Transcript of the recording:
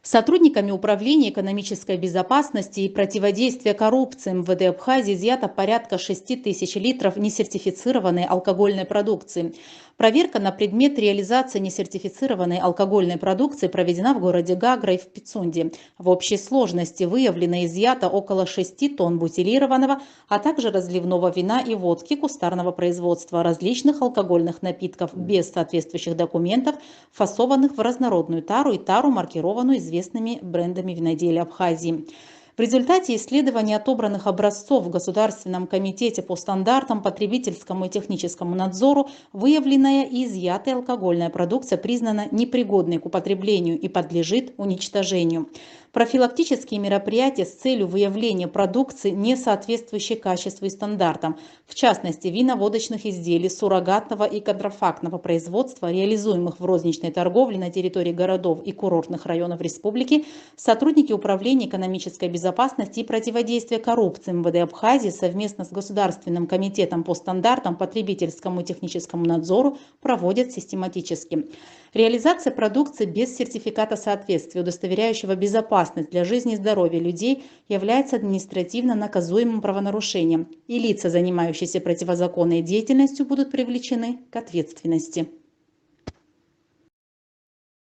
Сотрудниками Управления экономической безопасности и противодействия коррупции МВД Абхазии изъято порядка 6 000 литров несертифицированной алкогольной продукции. Проверка на предмет реализации несертифицированной алкогольной продукции проведена в городе Гагра и в Пицунде. В общей сложности выявлено и изъято около 6 тонн бутилированного, а также разливного вина и водки кустарного производства, различных алкогольных напитков без соответствующих документов, фасованных в разнородную тару и тару, маркированную известными брендами виноделия Абхазии. В результате исследования отобранных образцов в Государственном комитете по стандартам, потребительскому и техническому надзору выявленная и изъятая алкогольная продукция признана непригодной к употреблению и подлежит уничтожению. Профилактические мероприятия с целью выявления продукции, не соответствующей качеству и стандартам, в частности вино-водочных изделий суррогатного и контрафактного производства, реализуемых в розничной торговле на территории городов и курортных районов республики, сотрудники Управления экономической безопасности и противодействия коррупции МВД Абхазии совместно с Государственным комитетом по стандартам, потребительскому и техническому надзору проводят систематически. Реализация продукции без сертификата соответствия, удостоверяющего безопасность для жизни и здоровья людей, является административно наказуемым правонарушением, и лица, занимающиеся противозаконной деятельностью, будут привлечены к ответственности.